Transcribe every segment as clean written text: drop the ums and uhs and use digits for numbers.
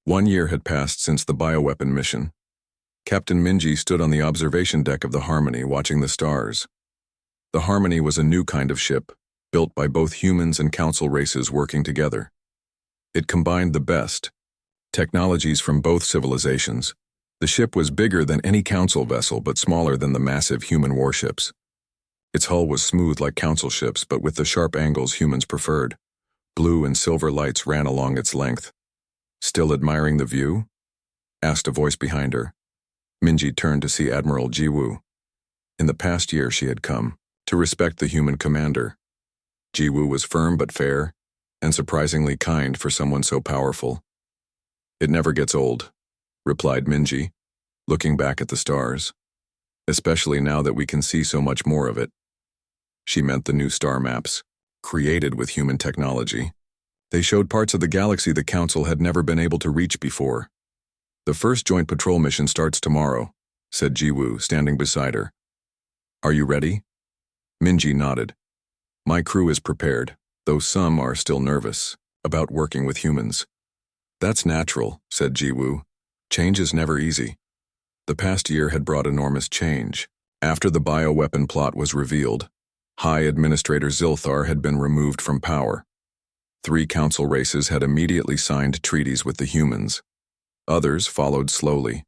1 year had passed since the bioweapon mission. Captain Minji stood on the observation deck of the Harmony watching the stars. The Harmony was a new kind of ship, built by both humans and council races working together. It combined the best technologies from both civilizations. The ship was bigger than any council vessel but smaller than the massive human warships. Its hull was smooth like council ships but with the sharp angles humans preferred. Blue and silver lights ran along its length. "Still admiring the view?" asked a voice behind her. Minji turned to see Admiral Jiwoo. In the past year she had come to respect the human commander. Jiwoo was firm but fair, and surprisingly kind for someone so powerful. "It never gets old," replied Minji, looking back at the stars. "Especially now that we can see so much more of it." She meant the new star maps, created with human technology. They showed parts of the galaxy the Council had never been able to reach before. "The first joint patrol mission starts tomorrow," said Jiwoo, standing beside her. "Are you ready?" Minji nodded. "My crew is prepared, though some are still nervous about working with humans." "That's natural," said Jiwoo. "Change is never easy." The past year had brought enormous change. After the bioweapon plot was revealed, High Administrator Zilthar had been removed from power. 3 council races had immediately signed treaties with the humans. Others followed slowly.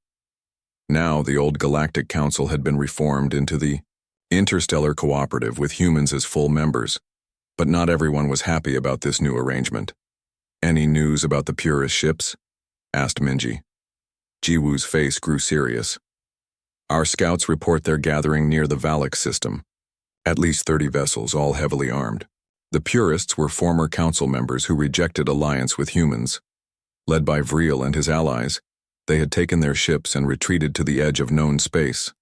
Now the old Galactic Council had been reformed into the Interstellar Cooperative with humans as full members, but not everyone was happy about this new arrangement. "Any news about the Purist ships?" asked Minji. Jiwoo's face grew serious. "Our scouts report they're gathering near the Valak system. At least 30 vessels, all heavily armed. The Purists were former council members who rejected alliance with humans. Led by Vreel and his allies, they had taken their ships and retreated to the edge of known space.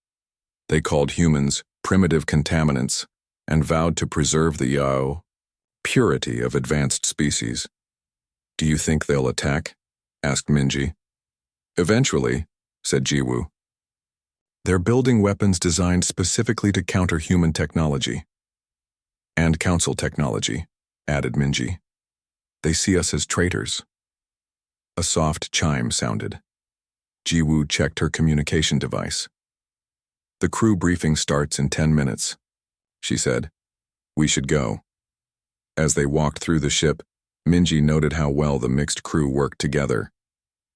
They called humans primitive contaminants and vowed to preserve the purity of advanced species." "Do you think they'll attack?" asked Minji. "Eventually," said Jiwoo. "They're building weapons designed specifically to counter human technology." "And council technology," added Minji. "They see us as traitors." A soft chime sounded. Jiwoo checked her communication device. "The crew briefing starts in 10 minutes, she said. "We should go." As they walked through the ship, Minji noted how well the mixed crew worked together.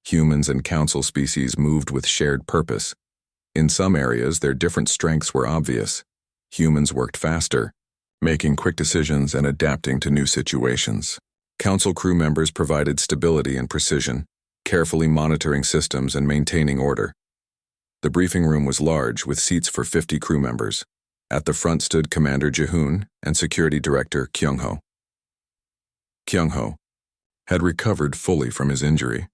Humans and council species moved with shared purpose. In some areas, their different strengths were obvious. Humans worked faster, making quick decisions and adapting to new situations. Council crew members provided stability and precision, carefully monitoring systems and maintaining order. The briefing room was large, with seats for 50 crew members. At the front stood Commander Jihoon and Security Director Kyung-ho. Kyung-ho had recovered fully from his injury.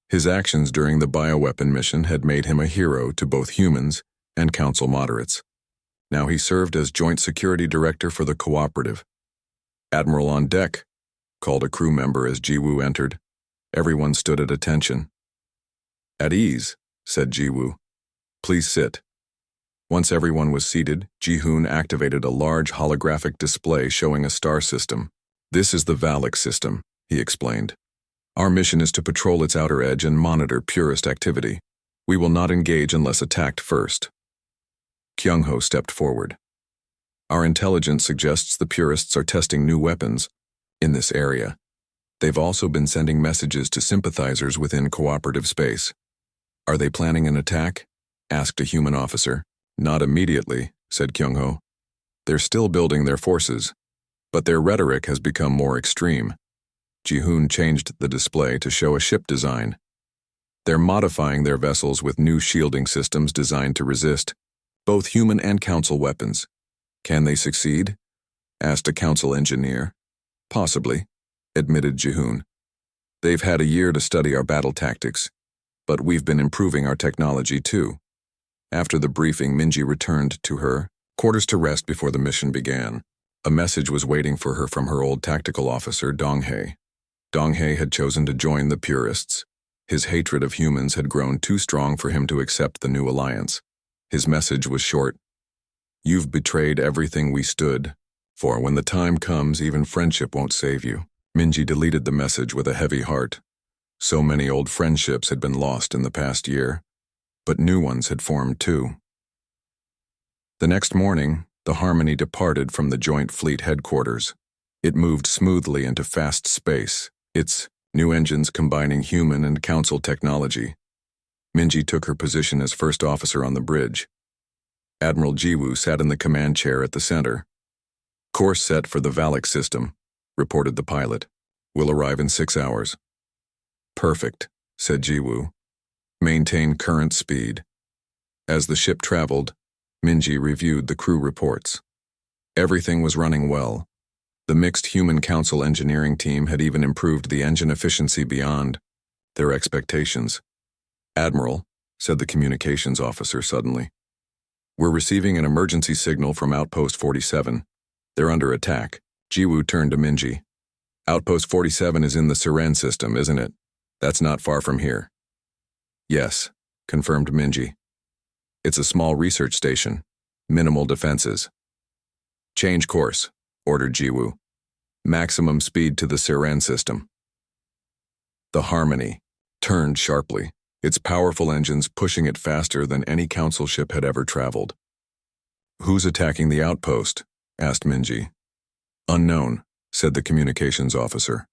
His actions during the bioweapon mission had made him a hero to both humans and council moderates. Now he served as Joint Security Director for the Cooperative. "Admiral on deck," called a crew member as Jiwoo entered. Everyone stood at attention. "At ease," said Jiwoo. "Please sit." Once everyone was seated, Jihoon activated a large holographic display showing a star system. "This is the Valak system," he explained. "Our mission is to patrol its outer edge and monitor Purist activity. We will not engage unless attacked first." Kyung-ho stepped forward. "Our intelligence suggests the Purists are testing new weapons in this area. They've also been sending messages to sympathizers within cooperative space." "Are they planning an attack?" asked a human officer. "Not immediately," said Kyung-ho. "They're still building their forces, but their rhetoric has become more extreme." Jihoon changed the display to show a ship design. "They're modifying their vessels with new shielding systems designed to resist both human and council weapons. Can they succeed?" asked a council engineer. "Possibly," admitted Jihoon. "They've had a year to study our battle tactics, but we've been improving our technology too." After the briefing, Minji returned to her quarters to rest before the mission began. A message was waiting for her from her old tactical officer, Donghae. Donghae had chosen to join the Purists. His hatred of humans had grown too strong for him to accept the new alliance. His message was short. "You've betrayed everything we stood for. When the time comes, even friendship won't save you." Minji deleted the message with a heavy heart. So many old friendships had been lost in the past year, but new ones had formed too. The next morning, the Harmony departed from the Joint Fleet headquarters. It moved smoothly into fast space, its new engines combining human and council technology. Minji took her position as first officer on the bridge. Admiral Jiwoo sat in the command chair at the center. "Course set for the Valak system," reported the pilot. "Will arrive in 6 hours." "Perfect," said Jiwoo. "Maintain current speed." As the ship traveled, Minji reviewed the crew reports. Everything was running well. The mixed human council engineering team had even improved the engine efficiency beyond their expectations. "Admiral," said the communications officer suddenly, "we're receiving an emergency signal from Outpost 47. They're under attack." Jiwoo turned to Minji. "Outpost 47 is in the Siren system, isn't it? That's not far from here." "Yes," confirmed Minji. "It's a small research station. Minimal defenses." "Change course," ordered Jiwoo. "Maximum speed to the Siren system." The Harmony turned sharply, its powerful engines pushing it faster than any council ship had ever traveled. "Who's attacking the outpost?" asked Minji. "Unknown," said the communications officer.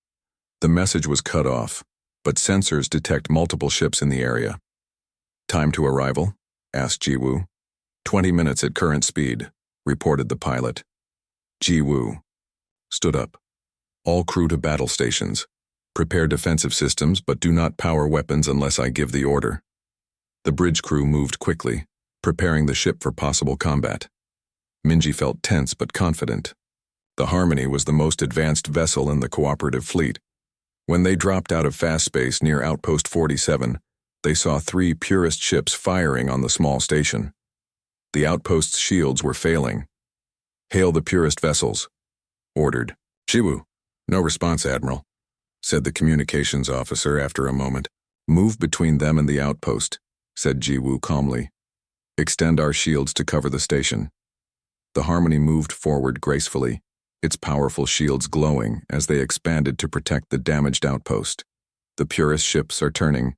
The message was cut off, but sensors detect multiple ships in the area. "Time to arrival?" asked Jiwoo. 20 minutes at current speed," reported the pilot. Jiwoo stood up. "All crew to battle stations. Prepare defensive systems, but do not power weapons unless I give the order." The bridge crew moved quickly, preparing the ship for possible combat. Minji felt tense but confident. The Harmony was the most advanced vessel in the cooperative fleet. When they dropped out of fast space near Outpost 47, they saw 3 Purist ships firing on the small station. The outpost's shields were failing. "Hail the Purist vessels," ordered. "Jiwoo." "No response, Admiral," said the communications officer after a moment. "Move between them and the outpost," said Jiwoo calmly. "Extend our shields to cover the station." The Harmony moved forward gracefully, its powerful shields glowing as they expanded to protect the damaged outpost. "The Purist ships are turning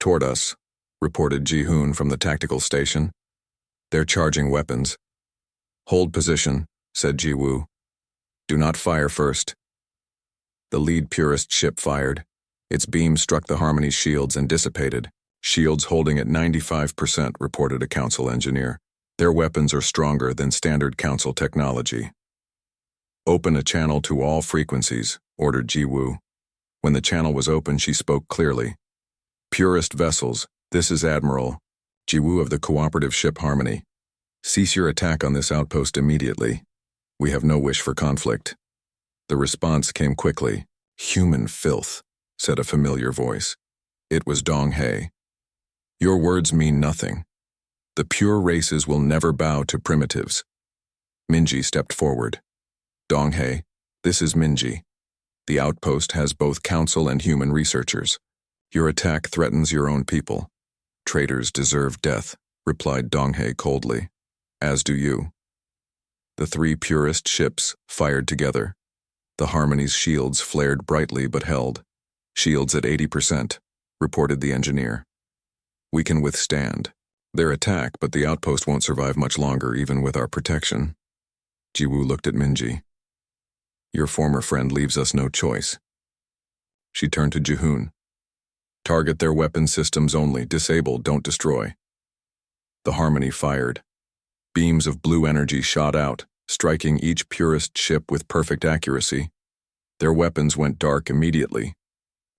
toward us," reported Ji-hoon from the tactical station. "They're charging weapons." "Hold position," said Jiwoo. "Do not fire first." The lead Purist ship fired. Its beam struck the Harmony's shields and dissipated. "Shields holding at 95%, reported a council engineer. "Their weapons are stronger than standard council technology." "Open a channel to all frequencies," ordered Jiwoo. When the channel was open, she spoke clearly. "Purist vessels, this is Admiral Jiwoo of the cooperative ship Harmony. Cease your attack on this outpost immediately. We have no wish for conflict." The response came quickly. "Human filth," said a familiar voice. It was Dong-hae. "Your words mean nothing. The pure races will never bow to primitives." Minji stepped forward. "Dong-hae, this is Minji. The outpost has both council and human researchers. Your attack threatens your own people. Traitors deserve death," replied Dong-hae coldly. "As do you." The 3 Purist ships fired together. The Harmony's shields flared brightly but held. "Shields at 80%, reported the engineer. "We can withstand their attack, but the outpost won't survive much longer even with our protection." Jiwoo looked at Minji. "Your former friend leaves us no choice." She turned to Ji-hoon. "Target their weapon systems only. Disable, don't destroy." The Harmony fired. Beams of blue energy shot out, striking each Purist ship with perfect accuracy. Their weapons went dark immediately.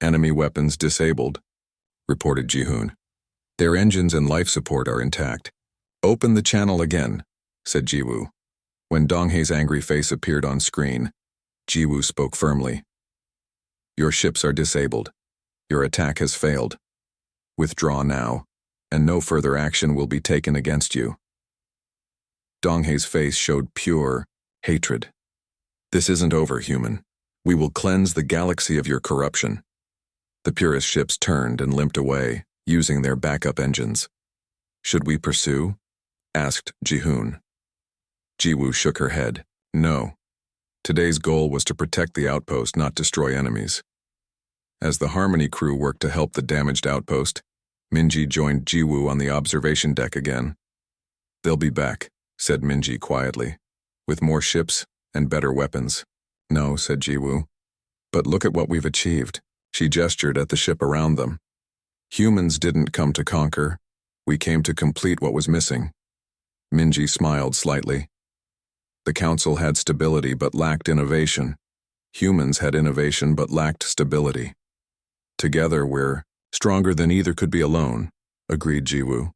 "Enemy weapons disabled," reported Ji-hoon. "Their engines and life support are intact." "Open the channel again," said Jiwoo. When Dong-hae's angry face appeared on screen, Jiwoo spoke firmly. "Your ships are disabled. Your attack has failed. Withdraw now, and no further action will be taken against you." Dong-hae's face showed pure hatred. "This isn't over, human. We will cleanse the galaxy of your corruption." The Purist ships turned and limped away, using their backup engines. "Should we pursue?" asked Ji-hoon. Jiwoo shook her head. "No. Today's goal was to protect the outpost, not destroy enemies." As the Harmony crew worked to help the damaged outpost, Minji joined Jiwoo on the observation deck again. "They'll be back," said Minji quietly, "with more ships and better weapons." "No," said Jiwoo. "But look at what we've achieved." She gestured at the ship around them. "Humans didn't come to conquer. We came to complete what was missing." Minji smiled slightly. The Council had stability but lacked innovation. Humans had innovation but lacked stability. "Together we're stronger than either could be alone," agreed Jiwoo.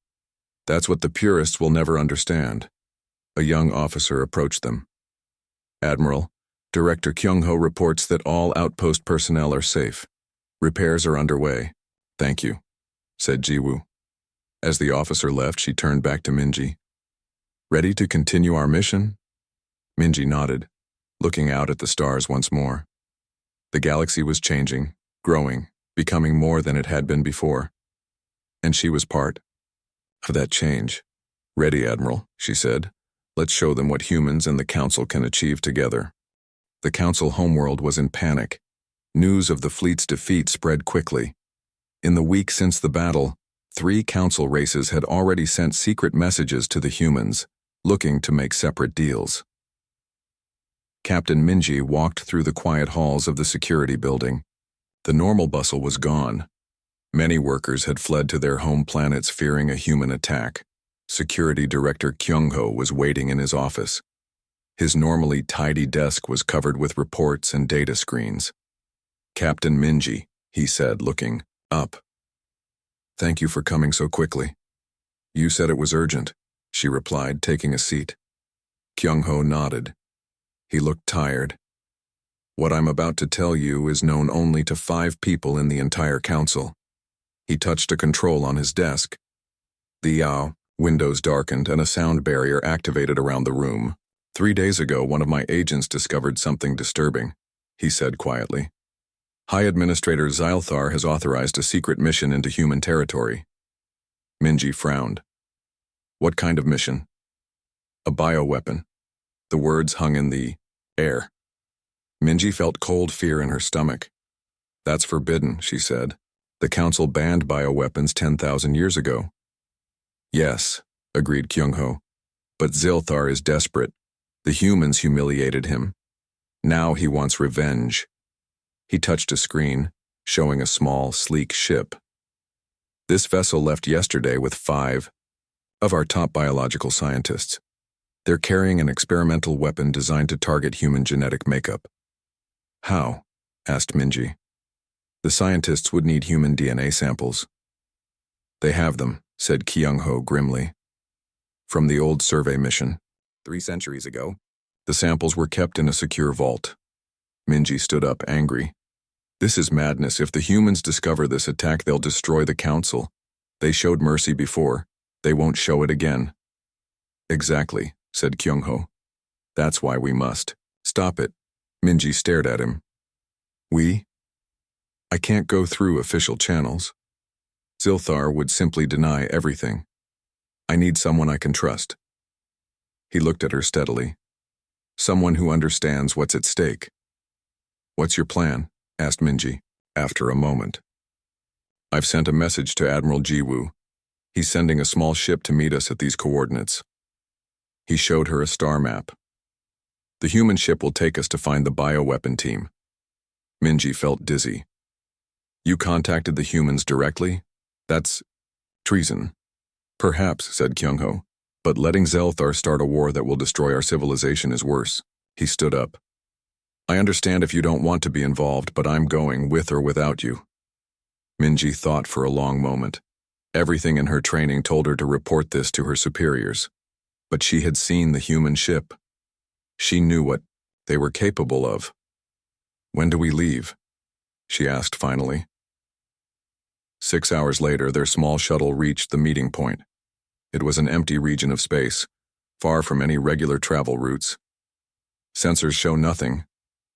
"That's what the purists will never understand." A young officer approached them. "Admiral, Director Kyung-ho reports that all outpost personnel are safe. Repairs are underway." "Thank you," said Jiwoo. As the officer left, she turned back to Minji. "Ready to continue our mission?" Minji nodded, looking out at the stars once more. The galaxy was changing, growing, becoming more than it had been before. And she was part of that change. "Ready, Admiral," she said. "Let's show them what humans and the Council can achieve together." The Council homeworld was in panic. News of the fleet's defeat spread quickly. In the week since the battle, 3 Council races had already sent secret messages to the humans, looking to make separate deals. Captain Minji walked through the quiet halls of the security building. The normal bustle was gone. Many workers had fled to their home planets fearing a human attack. Security Director Kyung-ho was waiting in his office. His normally tidy desk was covered with reports and data screens. "Captain Minji," he said, looking up. "Thank you for coming so quickly." "You said it was urgent," she replied, taking a seat. Kyung-ho nodded. He looked tired. "What I'm about to tell you is known only to 5 people in the entire Council." He touched a control on his desk. The windows darkened and a sound barrier activated around the room. "3 days ago, one of my agents discovered something disturbing," he said quietly. "High Administrator Zylthar has authorized a secret mission into human territory." Minji frowned. "What kind of mission?" "A bioweapon." The words hung in the air. Minji felt cold fear in her stomach. "That's forbidden," she said. "The Council banned bioweapons 10,000 years ago." "Yes," agreed Kyung-ho. "But Zylthar is desperate. The humans humiliated him. Now he wants revenge." He touched a screen, showing a small, sleek ship. "This vessel left yesterday with 5 of our top biological scientists. They're carrying an experimental weapon designed to target human genetic makeup." "How?" asked Minji. "The scientists would need human DNA samples." "They have them," said Kyung-ho grimly. "From the old survey mission, 3 centuries ago. The samples were kept in a secure vault." Minji stood up, angry. "This is madness. If the humans discover this attack, they'll destroy the Council. They showed mercy before. They won't show it again." "Exactly," said Kyung-ho. "That's why we must stop it." Minji stared at him. "We? I can't go through official channels. Zylthar would simply deny everything. I need someone I can trust." He looked at her steadily. "Someone who understands what's at stake." "What's your plan?" asked Minji, after a moment. "I've sent a message to Admiral Jiwoo. He's sending a small ship to meet us at these coordinates." He showed her a star map. "The human ship will take us to find the bioweapon team." Minji felt dizzy. "You contacted the humans directly? That's treason." "Perhaps," said Kyung-ho, "but letting Zylthar start a war that will destroy our civilization is worse." He stood up. "I understand if you don't want to be involved, but I'm going, with or without you." Minji thought for a long moment. Everything in her training told her to report this to her superiors. But she had seen the human ship. She knew what they were capable of. "When do we leave?" she asked finally. 6 hours later, their small shuttle reached the meeting point. It was an empty region of space, far from any regular travel routes. "Sensors show nothing,"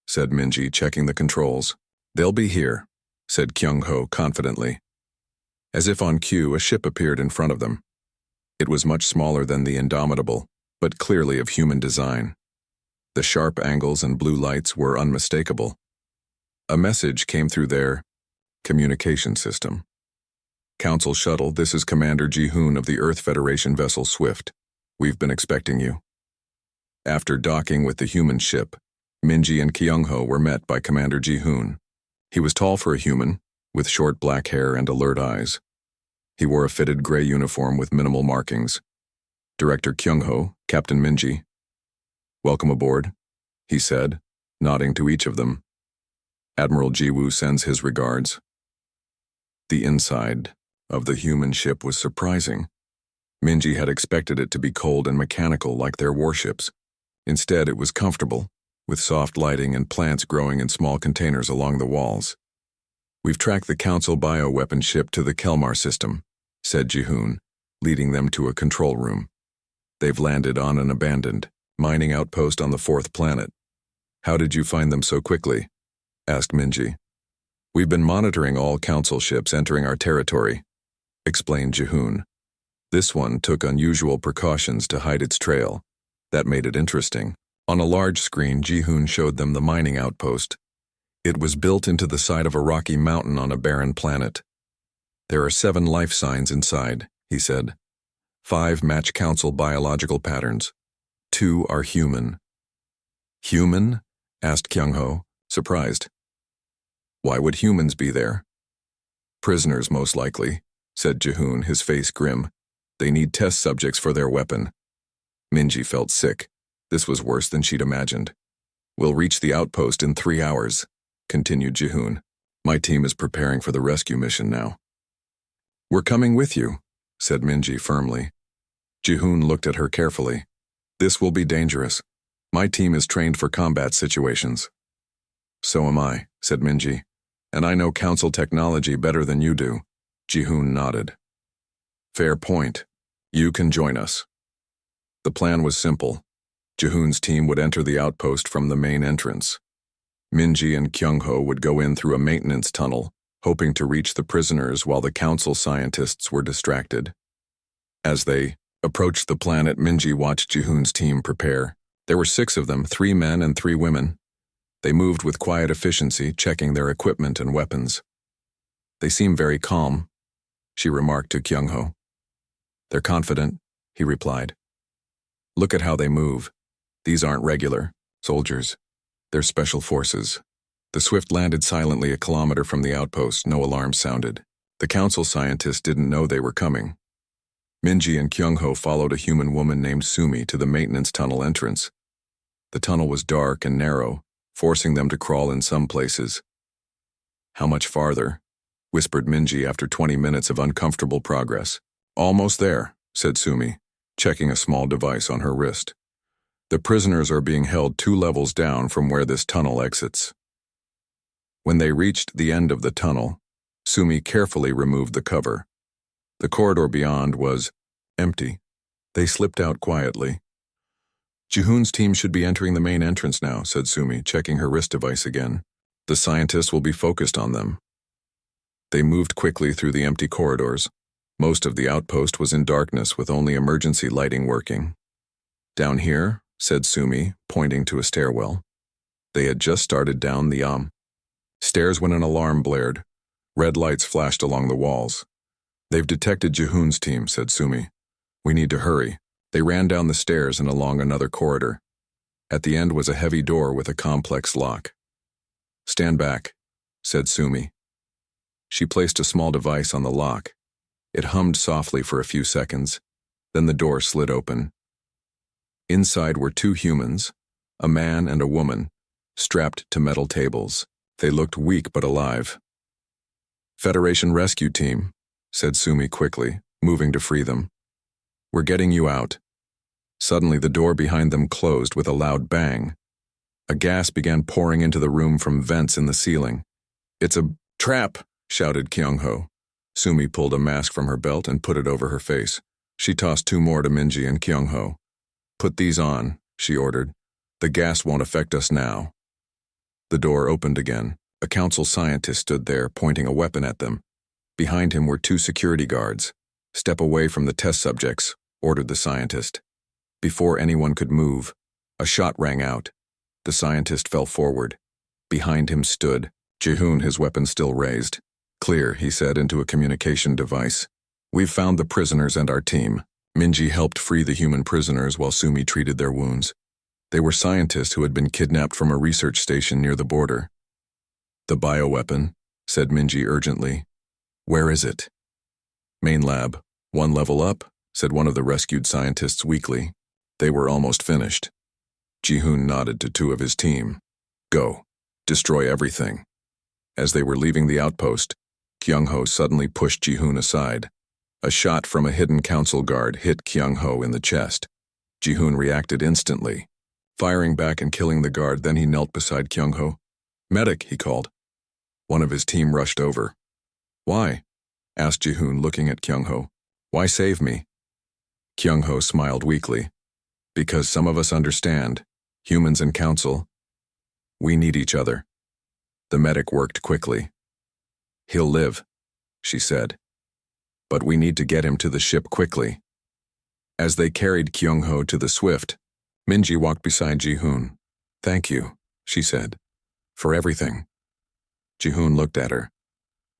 said Minji, checking the controls. "They'll be here," said Kyung-ho confidently. As if on cue, a ship appeared in front of them. It was much smaller than the Indomitable, but clearly of human design. The sharp angles and blue lights were unmistakable. A message came through there, Communication System. Council Shuttle, this is Commander Ji-hoon of the Earth Federation vessel Swift. We've been expecting you. After docking with the human ship, Minji and Kyung-ho were met by Commander Ji-hoon. He was tall for a human, with short black hair and alert eyes. He wore a fitted gray uniform with minimal markings. Director Kyung-ho, Captain Minji. Welcome aboard, he said, nodding to each of them. Admiral Ji-woo sends his regards. The inside of the human ship was surprising. Minji had expected it to be cold and mechanical like their warships. Instead, it was comfortable, with soft lighting and plants growing in small containers along the walls. We've tracked the Council bioweapon ship to the Kelmar system, said Ji-hoon, leading them to a control room. They've landed on an abandoned mining outpost on the 4th planet. How did you find them so quickly? Asked Minji. We've been monitoring all Council ships entering our territory, explained Ji-hoon. This one took unusual precautions to hide its trail. That made it interesting. On a large screen, Ji-hoon showed them the mining outpost. It was built into the side of a rocky mountain on a barren planet. There are 7 life signs inside, he said. 5 match Council biological patterns. 2 are human. Human? Asked Kyung-ho, surprised. Why would humans be there? Prisoners, most likely, said Ji-hoon, his face grim. They need test subjects for their weapon. Minji felt sick. This was worse than she'd imagined. We'll reach the outpost in 3 hours, continued Ji-hoon. My team is preparing for the rescue mission now. We're coming with you, said Minji firmly. Ji-hoon looked at her carefully. This will be dangerous. My team is trained for combat situations. So am I, said Minji. And I know Council technology better than you do. Ji-hoon nodded. Fair point. You can join us. The plan was simple. Ji-hoon's team would enter the outpost from the main entrance. Minji and Kyung-ho would go in through a maintenance tunnel, hoping to reach the prisoners while the Council scientists were distracted. As they approached the planet, Minji watched Ji-hoon's team prepare. There were 6 of them, 3 men and 3 women. They moved with quiet efficiency, checking their equipment and weapons. They seem very calm, she remarked to Kyung-ho. They're confident, he replied. Look at how they move. These aren't regular soldiers. They're special forces. The Swift landed silently a kilometer from the outpost. No alarm sounded. The Council scientists didn't know they were coming. Minji and Kyung-ho followed a human woman named Sumi to the maintenance tunnel entrance. The tunnel was dark and narrow, forcing them to crawl in some places. How much farther? Whispered Minji after 20 minutes of uncomfortable progress. Almost there, said Sumi, checking a small device on her wrist. The prisoners are being held 2 levels down from where this tunnel exits. When they reached the end of the tunnel, Sumi carefully removed the cover. The corridor beyond was empty. They slipped out quietly. Ji-hoon's team should be entering the main entrance now, said Sumi, checking her wrist device again. The scientists will be focused on them. They moved quickly through the empty corridors. Most of the outpost was in darkness with only emergency lighting working. Down here, said Sumi, pointing to a stairwell. They had just started down the stairs when an alarm blared. Red lights flashed along the walls. They've detected Ji-hoon's team, said Sumi. We need to hurry. They ran down the stairs and along another corridor. At the end was a heavy door with a complex lock. Stand back, said Sumi. She placed a small device on the lock. It hummed softly for a few seconds. Then the door slid open. Inside were 2 humans, a man and a woman, strapped to metal tables. They looked weak but alive. Federation Rescue Team, said Sumi quickly, moving to free them. We're getting you out. Suddenly the door behind them closed with a loud bang. A gas began pouring into the room from vents in the ceiling. It's a trap, shouted Kyung-ho. Sumi pulled a mask from her belt and put it over her face. She tossed 2 more to Minji and Kyung-ho. Put these on, she ordered. The gas won't affect us now. The door opened again. A Council scientist stood there, pointing a weapon at them. Behind him were 2 security guards. Step away from the test subjects, ordered the scientist. Before anyone could move, a shot rang out. The scientist fell forward. Behind him stood Ji-hoon, his weapon still raised. Clear, he said into a communication device. We've found the prisoners and our team. Minji helped free the human prisoners while Sumi treated their wounds. They were scientists who had been kidnapped from a research station near the border. The bioweapon, said Minji urgently. Where is it? Main lab. 1 level up, said one of the rescued scientists weakly. They were almost finished. Ji-hoon nodded to 2 of his team. Go. Destroy everything. As they were leaving the outpost, Kyung-ho suddenly pushed Ji-hoon aside. A shot from a hidden council guard hit Kyung-ho in the chest. Ji-hoon reacted instantly, firing back and killing the guard. Then he knelt beside Kyung-ho. Medic, he called. One of his team rushed over. Why? Asked Ji-hoon, looking at Kyung-ho. Why save me? Kyung-ho smiled weakly. Because some of us understand, humans and council, we need each other. The medic worked quickly. He'll live, she said. But we need to get him to the ship quickly. As they carried Kyung-ho to the Swift, Minji walked beside Ji-hoon. Thank you, she said, for everything. Ji-hoon looked at her.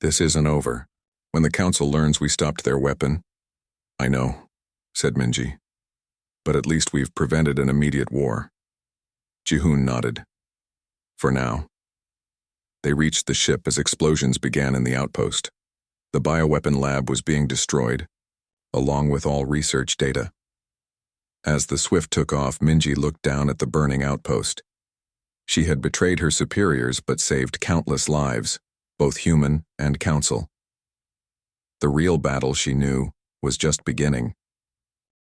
This isn't over. When the council learns we stopped their weapon. I know, said Minji. But at least we've prevented an immediate war. Ji-hoon nodded. For now. They reached the ship as explosions began in the outpost. The bioweapon lab was being destroyed, along with all research data. As the Swift took off, Minji looked down at the burning outpost. She had betrayed her superiors but saved countless lives, both human and council. The real battle, she knew, was just beginning.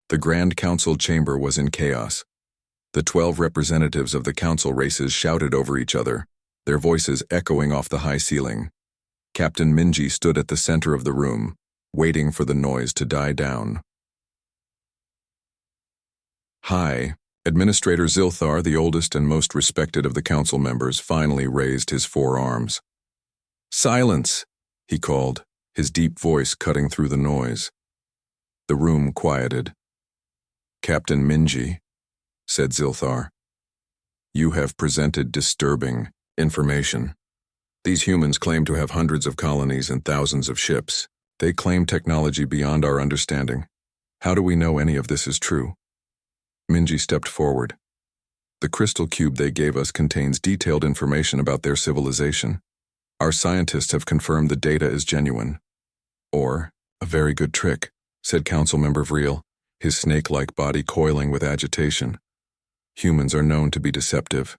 The Grand Council chamber was in chaos. The 12 representatives of the council races shouted over each other, their voices echoing off the high ceiling. Captain Minji stood at the center of the room, waiting for the noise to die down. Hi, Administrator Zilthar, the oldest and most respected of the council members, finally raised his 4 arms. Silence, he called, his deep voice cutting through the noise. The room quieted. Captain Minji, said Zilthar, you have presented disturbing information. These humans claim to have hundreds of colonies and thousands of ships. They claim technology beyond our understanding. How do we know any of this is true? Minji stepped forward. The crystal cube they gave us contains detailed information about their civilization. Our scientists have confirmed the data is genuine. Or, a very good trick, said Councilmember Vreel, his snake-like body coiling with agitation. Humans are known to be deceptive.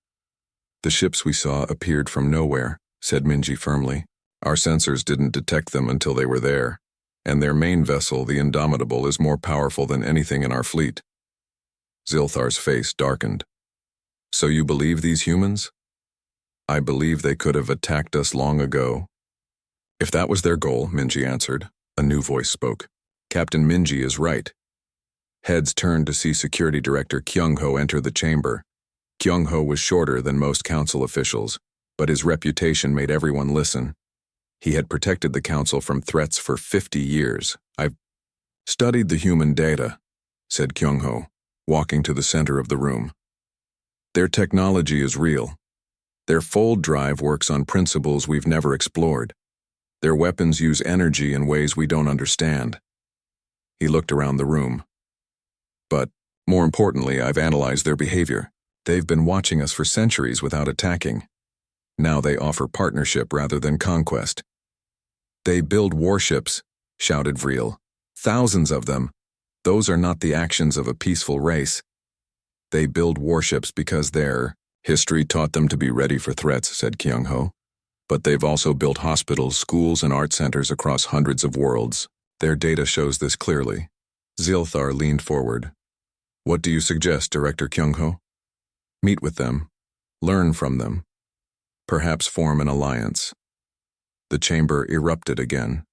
The ships we saw appeared from nowhere, said Minji firmly. Our sensors didn't detect them until they were there, and their main vessel, the Indomitable, is more powerful than anything in our fleet. Zilthar's face darkened. So you believe these humans? I believe they could have attacked us long ago. If that was their goal, Minji answered. A new voice spoke. Captain Minji is right. Heads turned to see Security Director Kyung-ho enter the chamber. Kyung-ho was shorter than most council officials, but his reputation made everyone listen. He had protected the council from threats for 50 years. I've studied the human data, said Kyung-ho, walking to the center of the room. Their technology is real. Their fold drive works on principles we've never explored. Their weapons use energy in ways we don't understand. He looked around the room. But, more importantly, I've analyzed their behavior. They've been watching us for centuries without attacking. Now they offer partnership rather than conquest. They build warships, shouted Vreel. Thousands of them. Those are not the actions of a peaceful race. They build warships because their history taught them to be ready for threats, said Kyung-ho. But they've also built hospitals, schools, and art centers across hundreds of worlds. Their data shows this clearly. Zilthar leaned forward. What do you suggest, Director Kyung-ho? Meet with them. Learn from them. Perhaps form an alliance. The chamber erupted again.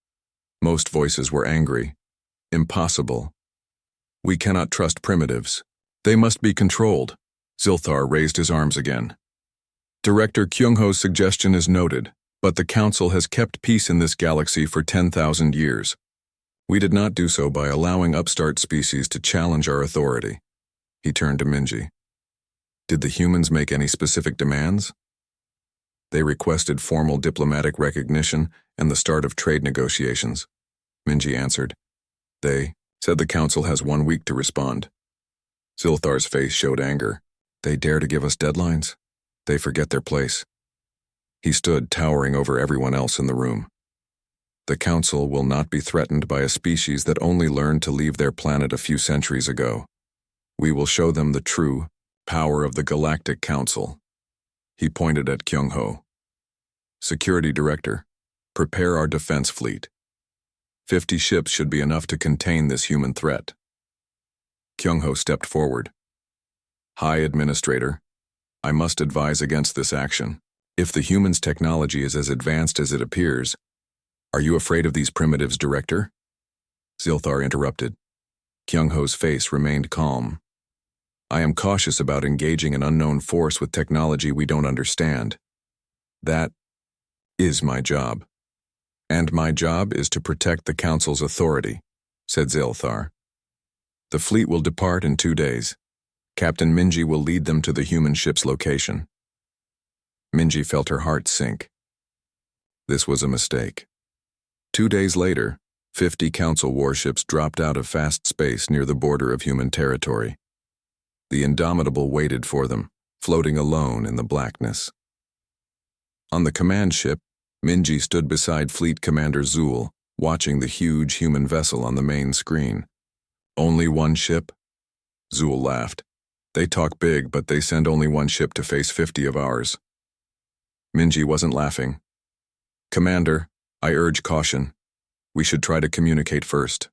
Most voices were angry. Impossible. We cannot trust primitives. They must be controlled. Zilthar raised his arms again. Director Kyung-ho's suggestion is noted, but the Council has kept peace in this galaxy for 10,000 years. We did not do so by allowing upstart species to challenge our authority. He turned to Minji. Did the humans make any specific demands? They requested formal diplomatic recognition and the start of trade negotiations. Minji answered. They said the council has 1 week to respond. Zilthar's face showed anger. They dare to give us deadlines? They forget their place. He stood towering over everyone else in the room. The council will not be threatened by a species that only learned to leave their planet a few centuries ago. We will show them the true power of the Galactic Council. He pointed at Kyung-ho. Security Director, prepare our defense fleet. 50 ships should be enough to contain this human threat. Kyung-ho stepped forward. High Administrator, I must advise against this action. If the humans' technology is as advanced as it appears, are you afraid of these primitives, Director? Zilthar interrupted. Kyung-ho's face remained calm. I am cautious about engaging an unknown force with technology we don't understand. That is my job. And my job is to protect the Council's authority, said Zilthar. The fleet will depart in 2 days. Captain Minji will lead them to the human ship's location. Minji felt her heart sink. This was a mistake. 2 days later, 50 Council warships dropped out of fast space near the border of human territory. The Indomitable waited for them, floating alone in the blackness. On the command ship, Minji stood beside Fleet Commander Zul, watching the huge human vessel on the main screen. Only 1 ship? Zul laughed. They talk big, but they send only 1 ship to face 50 of ours. Minji wasn't laughing. Commander, I urge caution. We should try to communicate first.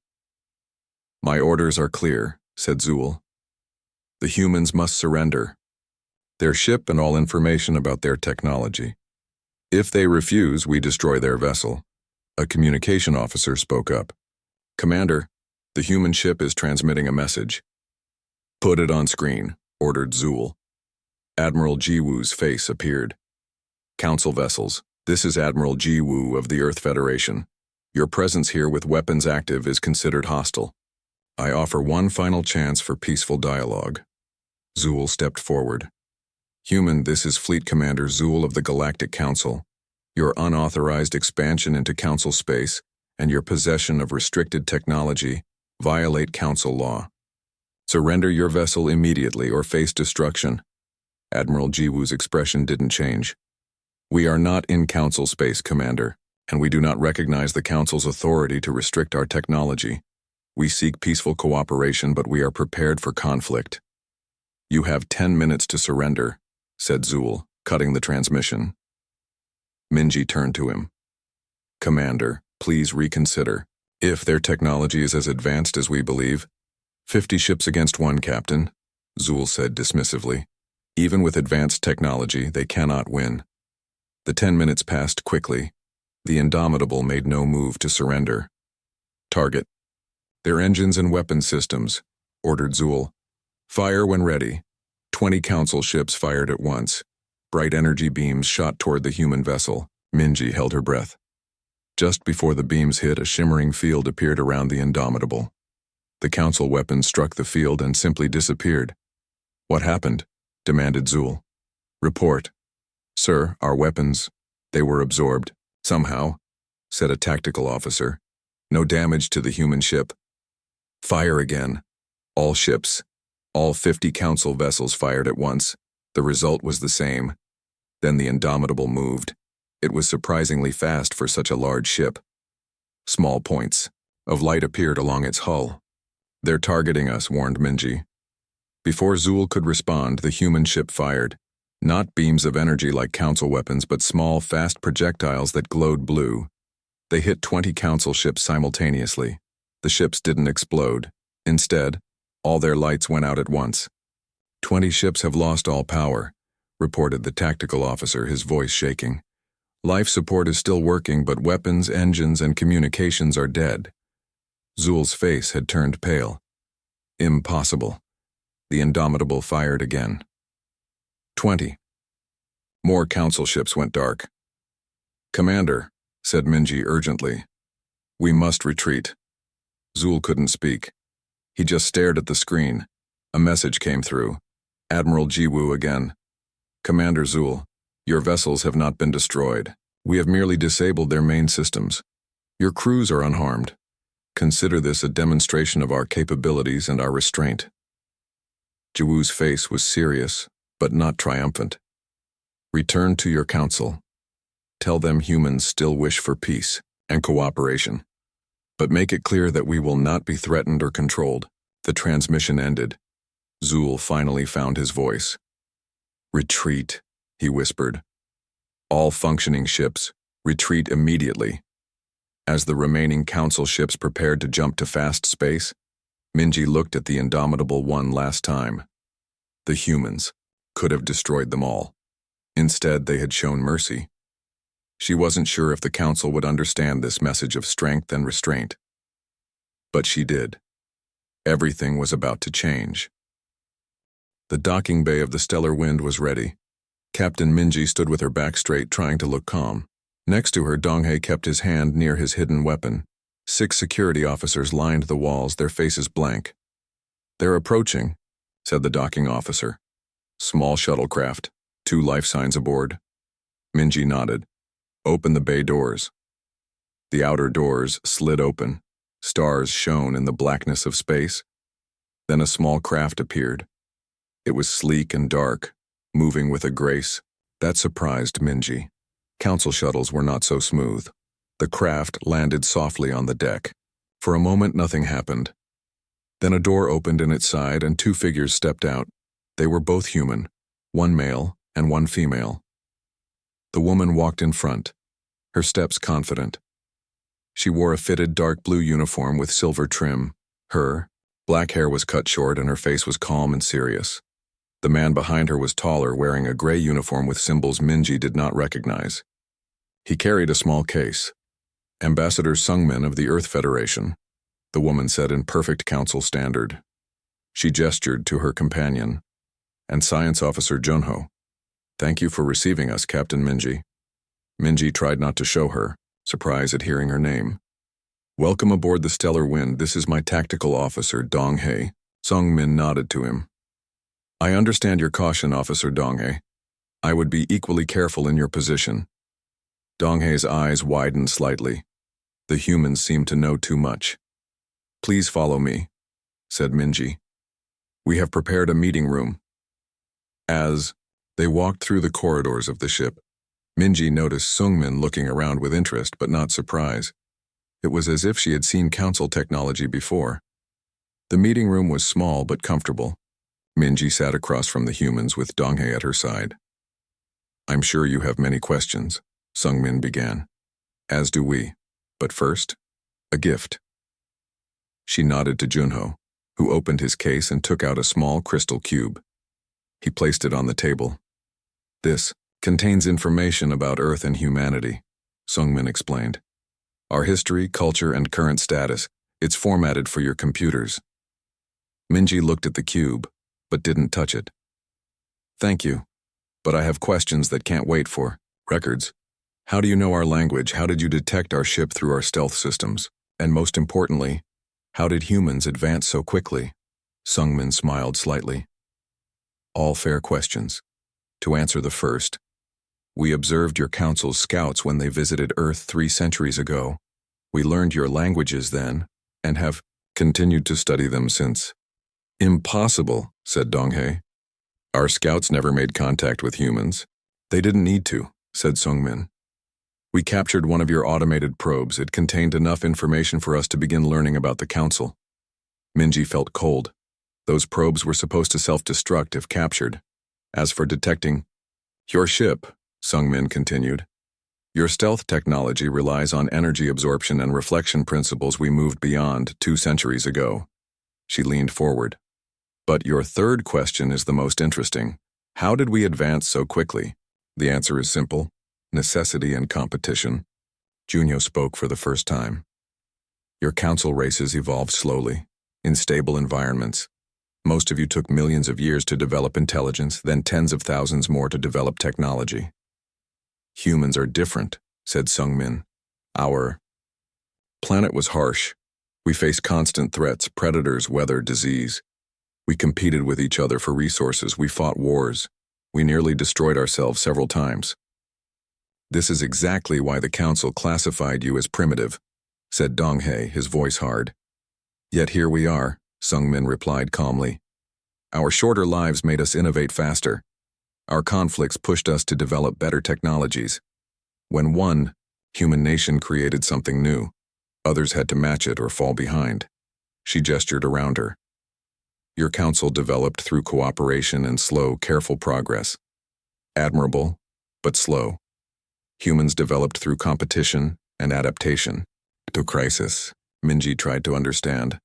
My orders are clear, said Zul. The humans must surrender. Their ship and all information about their technology. If they refuse, we destroy their vessel. A communication officer spoke up. Commander, the human ship is transmitting a message. Put it on screen, ordered Zul. Admiral Jiwoo's face appeared. Council vessels, this is Admiral Jiwoo of the Earth Federation. Your presence here with weapons active is considered hostile. I offer 1 final chance for peaceful dialogue. Zul stepped forward. Human, this is Fleet Commander Zul of the Galactic Council. Your unauthorized expansion into Council space and your possession of restricted technology violate Council law. Surrender your vessel immediately or face destruction. Admiral Jiwoo's expression didn't change. We are not in Council space, Commander, and we do not recognize the Council's authority to restrict our technology. We seek peaceful cooperation, but we are prepared for conflict. You have 10 minutes to surrender, said Zul, cutting the transmission. Minji turned to him. Commander, please reconsider. If their technology is as advanced as we believe, 50 ships against 1, Captain, Zul said dismissively. Even with advanced technology, they cannot win. The 10 minutes passed quickly. The Indomitable made no move to surrender. Target. Their engines and weapon systems, ordered Zul. Fire when ready. 20 Council ships fired at once. Bright energy beams shot toward the human vessel. Minji held her breath. Just before the beams hit, a shimmering field appeared around the Indomitable. The Council weapons struck the field and simply disappeared. What happened? Demanded Zul. Report. Sir, our weapons, they were absorbed. Somehow, said a tactical officer. No damage to the human ship. Fire again. All ships. All 50 Council vessels fired at once. The result was the same. Then the Indomitable moved. It was surprisingly fast for such a large ship. Small points of light appeared along its hull. They're targeting us, warned Minji. Before Zul could respond, the human ship fired. Not beams of energy like Council weapons, but small, fast projectiles that glowed blue. They hit 20 Council ships simultaneously. The ships didn't explode. Instead, all their lights went out at once. 20 ships have lost all power, reported the tactical officer, his voice shaking. Life support is still working, but weapons, engines, and communications are dead. Zul's face had turned pale. Impossible. The Indomitable fired again. 20. More Council ships went dark. Commander, said Minji urgently, we must retreat. Zul couldn't speak. He just stared at the screen. A message came through. Admiral Jiwoo again. Commander Zul, your vessels have not been destroyed. We have merely disabled their main systems. Your crews are unharmed. Consider this a demonstration of our capabilities and our restraint." Jiwoo's face was serious, but not triumphant. "Return to your council. Tell them humans still wish for peace and cooperation. But make it clear that we will not be threatened or controlled." The transmission ended. Zul finally found his voice. "Retreat," he whispered. "All functioning ships, retreat immediately." As the remaining council ships prepared to jump to fast space, Minji looked at the indomitable one last time. The humans could have destroyed them all. Instead, they had shown mercy. She wasn't sure if the council would understand this message of strength and restraint. But she did. Everything was about to change. The docking bay of the Stellar Wind was ready. Captain Minji stood with her back straight, trying to look calm. Next to her, Donghae kept his hand near his hidden weapon. 6 security officers lined the walls, their faces blank. "They're approaching," said the docking officer. "Small shuttlecraft, 2 life signs aboard." Minji nodded. "Open the bay doors." The outer doors slid open. Stars shone in the blackness of space. Then a small craft appeared. It was sleek and dark, moving with a grace that surprised Minji. Council shuttles were not so smooth. The craft landed softly on the deck. For a moment, nothing happened. Then a door opened in its side and 2 figures stepped out. They were both human, 1 male and 1 female. The woman walked in front, her steps confident. She wore a fitted dark blue uniform with silver trim. Her black hair was cut short and her face was calm and serious. The man behind her was taller, wearing a gray uniform with symbols Minji did not recognize. He carried a small case. "Ambassador Sungmin of the Earth Federation," the woman said in perfect council standard. She gestured to her companion. "And Science Officer Junho. Thank you for receiving us, Captain Minji." Minji tried not to show her surprise at hearing her name. "Welcome aboard the Stellar Wind. This is my tactical officer, Donghae." Sungmin nodded to him. "I understand your caution, Officer Donghae. I would be equally careful in your position." Donghae's eyes widened slightly. The humans seemed to know too much. "Please follow me," said Minji. "We have prepared a meeting room." As they walked through the corridors of the ship, Minji noticed Sungmin looking around with interest but not surprise. It was as if she had seen council technology before. The meeting room was small but comfortable. Minji sat across from the humans with Donghae at her side. "I'm sure you have many questions," Sungmin began. "As do we. But first, a gift." She nodded to Junho, who opened his case and took out a small crystal cube. He placed it on the table. "This contains information about Earth and humanity," Sungmin explained. "Our history, culture, and current status. It's formatted for your computers." Minji looked at the cube, but didn't touch it. "Thank you, but I have questions that can't wait for records. How do you know our language? How did you detect our ship through our stealth systems? And most importantly, how did humans advance so quickly?" Sungmin smiled slightly. "All fair questions. To answer the first, we observed your council's scouts when they visited Earth 3 centuries ago. We learned your languages then, and have continued to study them since." "Impossible," said Donghae. "Our scouts never made contact with humans." "They didn't need to," said Sungmin. "We captured one of your automated probes. It contained enough information for us to begin learning about the council." Minji felt cold. Those probes were supposed to self-destruct if captured. As for detecting your ship, Sungmin continued, "your stealth technology relies on energy absorption and reflection principles we moved beyond 2 centuries ago." She leaned forward. "But your third question is the most interesting. How did we advance so quickly? The answer is simple. Necessity and competition." Junho spoke for the first time. "Your council races evolved slowly, in stable environments. Most of you took millions of years to develop intelligence, then tens of thousands more to develop technology." "Humans are different," said Sungmin. "Our planet was harsh. We faced constant threats, predators, weather, disease. We competed with each other for resources. We fought wars. We nearly destroyed ourselves several times." This is exactly why the Council classified you as primitive, said Donghae, his voice hard. Yet here we are, Sungmin replied calmly. Our shorter lives made us innovate faster. Our conflicts pushed us to develop better technologies. When one human nation created something new, others had to match it or fall behind. She gestured around her. Your council developed through cooperation and slow, careful progress. Admirable, but slow. Humans developed through competition and adaptation. To crisis, Minji tried to understand.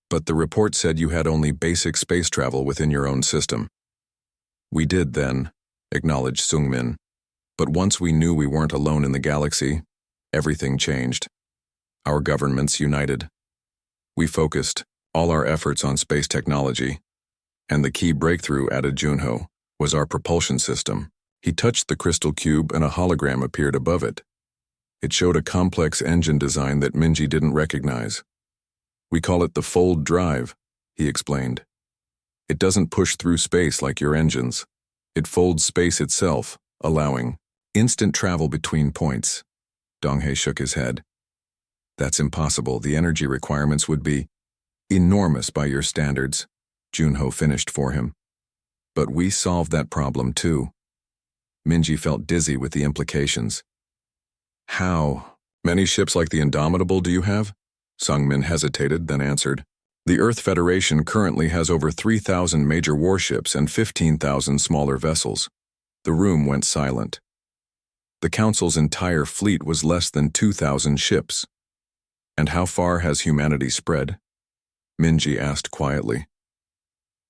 But the report said you had only basic space travel within your own system. We did then, acknowledged Sungmin. But once we knew we weren't alone in the galaxy, everything changed. Our governments united. We focused all our efforts on space technology, and the key breakthrough, added Junho, was our propulsion system. He touched the crystal cube and a hologram appeared above it. It showed a complex engine design that Minji didn't recognize. We call it the fold drive, he explained. It doesn't push through space like your engines. It folds space itself, allowing instant travel between points. Donghae shook his head. That's impossible. The energy requirements would be enormous by your standards, Junho finished for him. But we solved that problem too. Minji felt dizzy with the implications. How many ships like the Indomitable do you have? Sungmin hesitated, then answered. The Earth Federation currently has over 3,000 major warships and 15,000 smaller vessels. The room went silent. The Council's entire fleet was less than 2,000 ships. And how far has humanity spread? Minji asked quietly.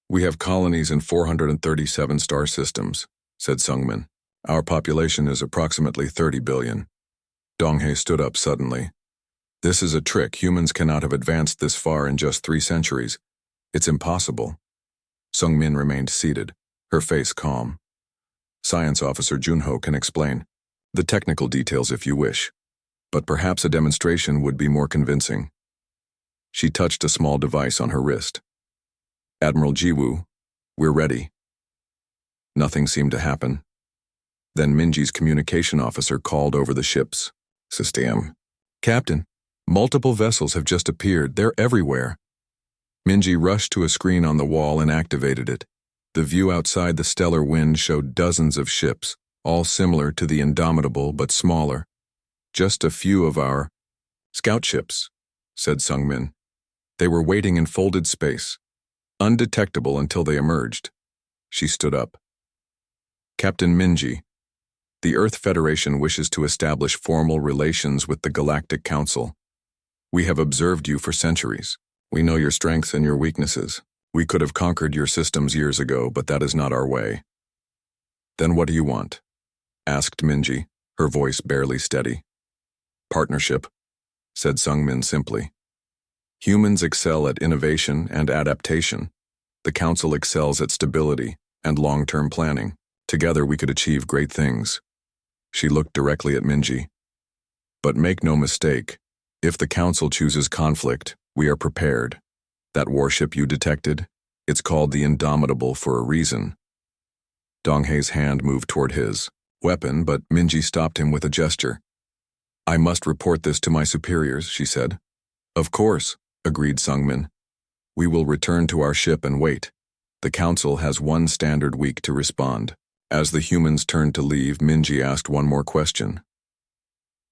We have colonies in 437 star systems, said Sungmin. Our population is approximately 30 billion. Donghae stood up suddenly. This is a trick. Humans cannot have advanced this far in just 3 centuries. It's impossible. Sungmin remained seated, her face calm. Science Officer Junho can explain the technical details if you wish, but perhaps a demonstration would be more convincing. She touched a small device on her wrist. Admiral Jiwoo, we're ready. Nothing seemed to happen. Then Minji's communication officer called over the ship's system. Captain, multiple vessels have just appeared. They're everywhere. Minji rushed to a screen on the wall and activated it. The view outside the stellar wind showed dozens of ships, all similar to the Indomitable but smaller. Just a few of our scout ships, said Sungmin. They were waiting in folded space, undetectable until they emerged. She stood up. Captain Minji, the Earth Federation wishes to establish formal relations with the Galactic Council. We have observed you for centuries. We know your strengths and your weaknesses. We could have conquered your systems years ago, but that is not our way. Then what do you want? Asked Minji, her voice barely steady. Partnership, said Sungmin simply. Humans excel at innovation and adaptation. The Council excels at stability and long-term planning. Together we could achieve great things. She looked directly at Minji. But make no mistake, if the Council chooses conflict, we are prepared. That warship you detected, it's called the Indomitable for a reason. Donghae's hand moved toward his weapon, but Minji stopped him with a gesture. I must report this to my superiors, she said. Of course, agreed Sungmin. We will return to our ship and wait. The Council has 1 standard week to respond. As the humans turned to leave, Minji asked one more question.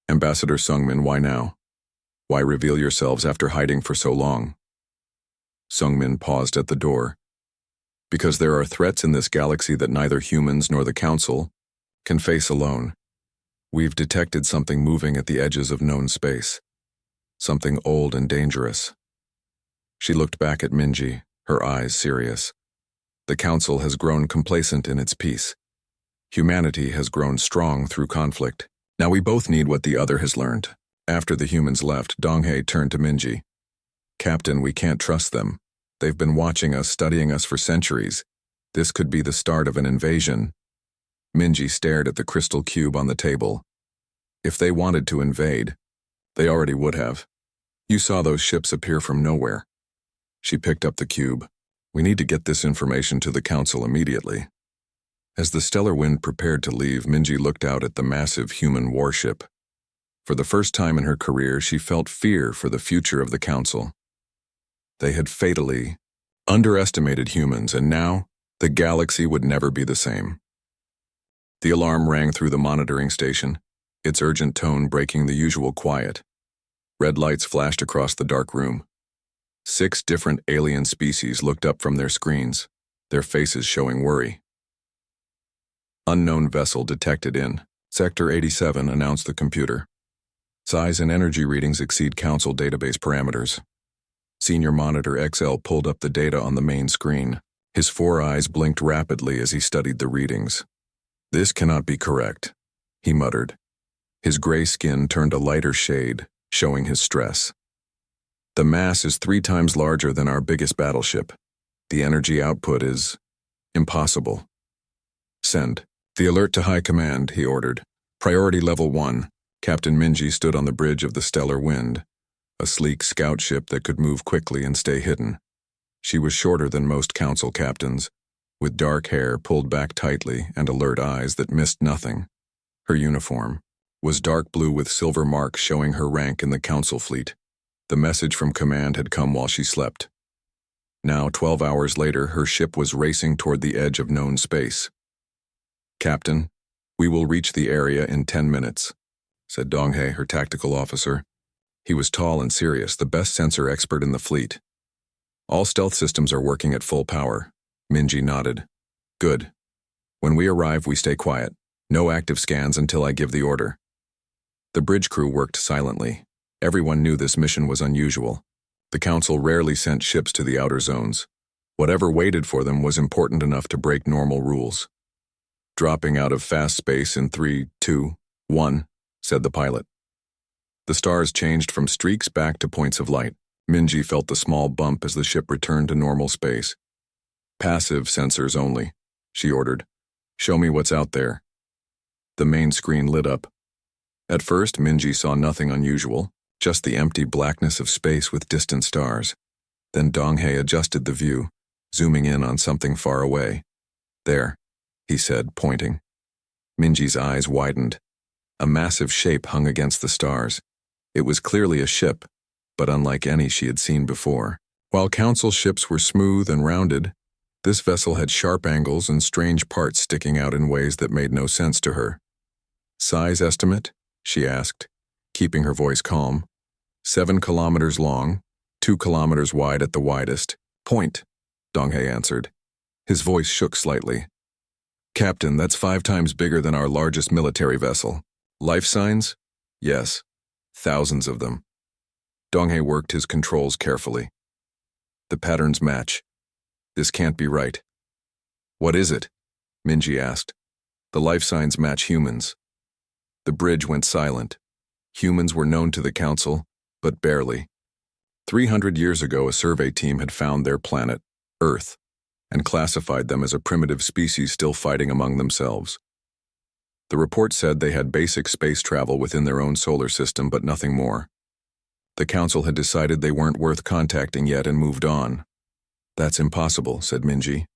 Ambassador Sungmin, why now? Why reveal yourselves after hiding for so long? Sungmin paused at the door. Because there are threats in this galaxy that neither humans nor the Council can face alone. We've detected something moving at the edges of known space. Something old and dangerous. She looked back at Minji, her eyes serious. The Council has grown complacent in its peace. Humanity has grown strong through conflict. Now we both need what the other has learned. After the humans left, Donghae turned to Minji. Captain, we can't trust them. They've been watching us, studying us for centuries. This could be the start of an invasion. Minji stared at the crystal cube on the table. If they wanted to invade, they already would have. You saw those ships appear from nowhere. She picked up the cube. We need to get this information to the Council immediately. As the stellar wind prepared to leave, Minji looked out at the massive human warship. For the first time in her career, she felt fear for the future of the Council. They had fatally underestimated humans, and now the galaxy would never be the same. The alarm rang through the monitoring station, its urgent tone breaking the usual quiet. Red lights flashed across the dark room. 6 different alien species looked up from their screens, their faces showing worry. Unknown vessel detected in Sector 87, announced the computer. Size and energy readings exceed Council database parameters. Senior Monitor XL pulled up the data on the main screen. His 4 eyes blinked rapidly as he studied the readings. "This cannot be correct," he muttered. His gray skin turned a lighter shade, showing his stress. "The mass is 3 times larger than our biggest battleship. The energy output is impossible." "Send the alert to High Command," he ordered. "Priority Level 1. Captain Minji stood on the bridge of the stellar wind, a sleek scout ship that could move quickly and stay hidden. She was shorter than most Council captains, with dark hair pulled back tightly and alert eyes that missed nothing. Her uniform was dark blue with silver marks showing her rank in the Council fleet. The message from command had come while she slept. Now, 12 hours later, her ship was racing toward the edge of known space. "Captain, we will reach the area in 10 minutes, said Donghae, her tactical officer. He was tall and serious, the best sensor expert in the fleet. "All stealth systems are working at full power." Minji nodded. "Good. When we arrive, we stay quiet. No active scans until I give the order." The bridge crew worked silently. Everyone knew this mission was unusual. The Council rarely sent ships to the outer zones. Whatever waited for them was important enough to break normal rules. "Dropping out of fast space in 3, 2, 1, said the pilot. The stars changed from streaks back to points of light. Minji felt the small bump as the ship returned to normal space. "Passive sensors only," she ordered. "Show me what's out there." The main screen lit up. At first, Minji saw nothing unusual, just the empty blackness of space with distant stars. Then Donghae adjusted the view, zooming in on something far away. "There," he said, pointing. Minji's eyes widened. A massive shape hung against the stars. It was clearly a ship, but unlike any she had seen before. While Council ships were smooth and rounded, this vessel had sharp angles and strange parts sticking out in ways that made no sense to her. "Size estimate?" she asked, keeping her voice calm. 7 kilometers long, 2 kilometers wide at the widest. "Point," Donghae answered. His voice shook slightly. "Captain, that's 5 times bigger than our largest military vessel. Life signs?" "Yes. Thousands of them." Donghae worked his controls carefully. "The patterns match. This can't be right." "What is it?" Minji asked. "The life signs match humans." The bridge went silent. Humans were known to the Council, but barely. 300 years ago, a survey team had found their planet, Earth, and classified them as a primitive species still fighting among themselves. The report said they had basic space travel within their own solar system, but nothing more. The Council had decided they weren't worth contacting yet and moved on. "That's impossible," said Minji.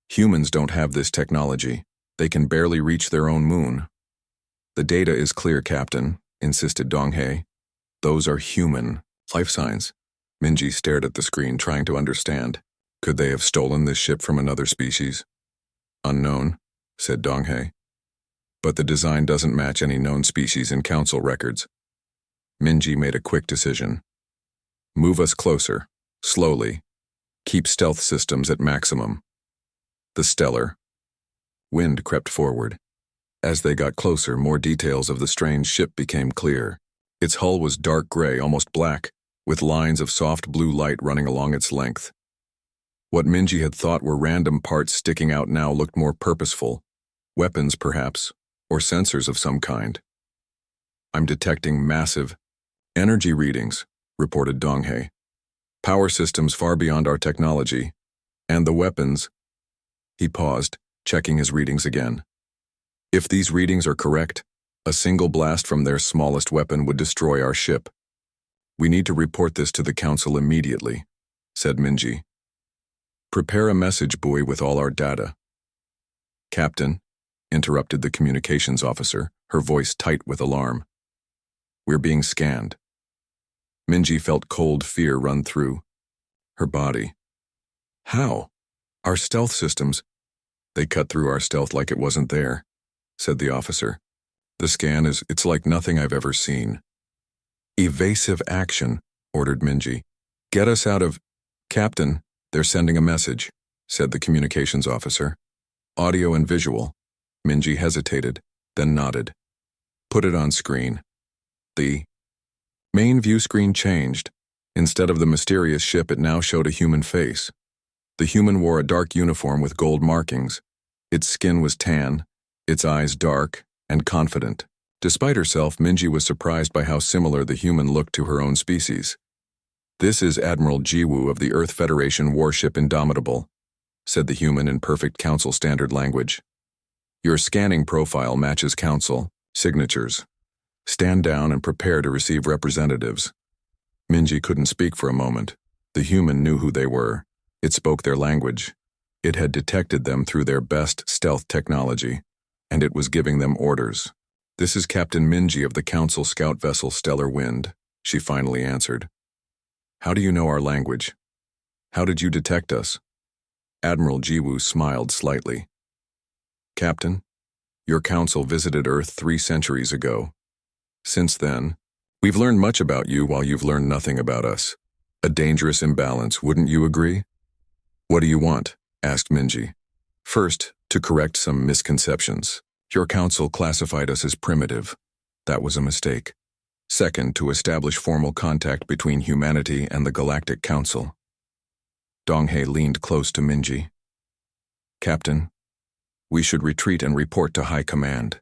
"Humans don't have this technology. They can barely reach their own moon." "The data is clear, Captain," insisted Donghae. "Those are human life signs." Minji stared at the screen, trying to understand. Could they have stolen this ship from another species? "Unknown," said Donghae. "But the design doesn't match any known species in Council records." Minji made a quick decision. "Move us closer, slowly. Keep stealth systems at maximum." The stellar wind crept forward. As they got closer, more details of the strange ship became clear. Its hull was dark gray, almost black, with lines of soft blue light running along its length. What Minji had thought were random parts sticking out now looked more purposeful. Weapons, perhaps, or sensors of some kind. "I'm detecting massive energy readings," reported Donghae. "Power systems far beyond our technology. And the weapons." He paused, checking his readings again. "If these readings are correct, a single blast from their smallest weapon would destroy our ship. We need to report this to the Council immediately," said Minji. "Prepare a message buoy with all our data." "Captain, interrupted the communications officer, her voice tight with alarm. We're being scanned. Minji felt cold fear run through her body. How? Our stealth systems. They cut through our stealth like it wasn't there, said the officer. The scan it's like nothing I've ever seen. Evasive action, ordered Minji. Get us out of... Captain, they're sending a message, said the communications officer. Audio and visual. Minji hesitated, then nodded. Put it on screen. The main view screen changed. Instead of the mysterious ship, it now showed a human face. The human wore a dark uniform with gold markings. Its skin was tan, its eyes dark and confident. Despite herself, Minji was surprised by how similar the human looked to her own species. This is Admiral Jiwoo of the Earth Federation warship Indomitable, said the human in perfect council standard language. Your scanning profile matches council signatures. Stand down and prepare to receive representatives. Minji couldn't speak for a moment. The human knew who they were. It spoke their language. It had detected them through their best stealth technology, and it was giving them orders. This is Captain Minji of the Council scout vessel Stellar Wind, she finally answered. How do you know our language? How did you detect us? Admiral Jiwoo smiled slightly. Captain, your council visited Earth 3 centuries ago. Since then, we've learned much about you while you've learned nothing about us. A dangerous imbalance, wouldn't you agree? What do you want? Asked Minji. First, to correct some misconceptions. Your council classified us as primitive. That was a mistake. Second, to establish formal contact between humanity and the Galactic Council. Donghae leaned close to Minji. Captain, we should retreat and report to High Command,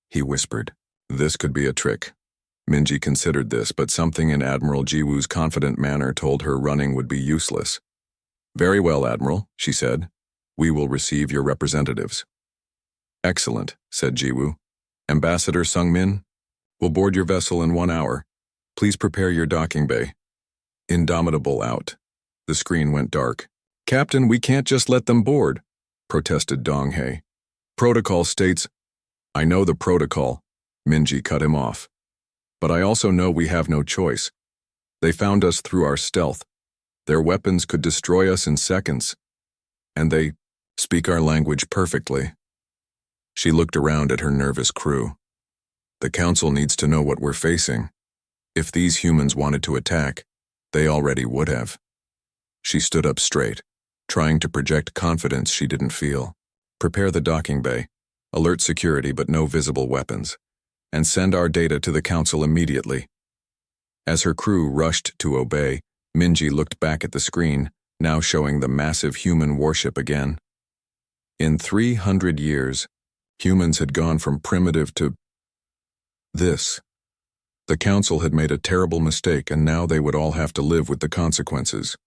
he whispered. This could be a trick. Minji considered this, but something in Admiral Jiwoo's confident manner told her running would be useless. Very well, Admiral, she said. We will receive your representatives. Excellent, said Jiwoo. Ambassador Sungmin, we'll board your vessel in 1 hour. Please prepare your docking bay. Indomitable out. The screen went dark. Captain, we can't just let them board, protested Donghae. Protocol states... I know the protocol, Minji cut him off. But I also know we have no choice. They found us through our stealth. Their weapons could destroy us in seconds. And they speak our language perfectly. She looked around at her nervous crew. The council needs to know what we're facing. If these humans wanted to attack, they already would have. She stood up straight, trying to project confidence she didn't feel. Prepare the docking bay. Alert security but no visible weapons. And send our data to the council immediately. As her crew rushed to obey, Minji looked back at the screen, now showing the massive human warship again. In 300 years, humans had gone from primitive to this. The council had made a terrible mistake, and now they would all have to live with the consequences.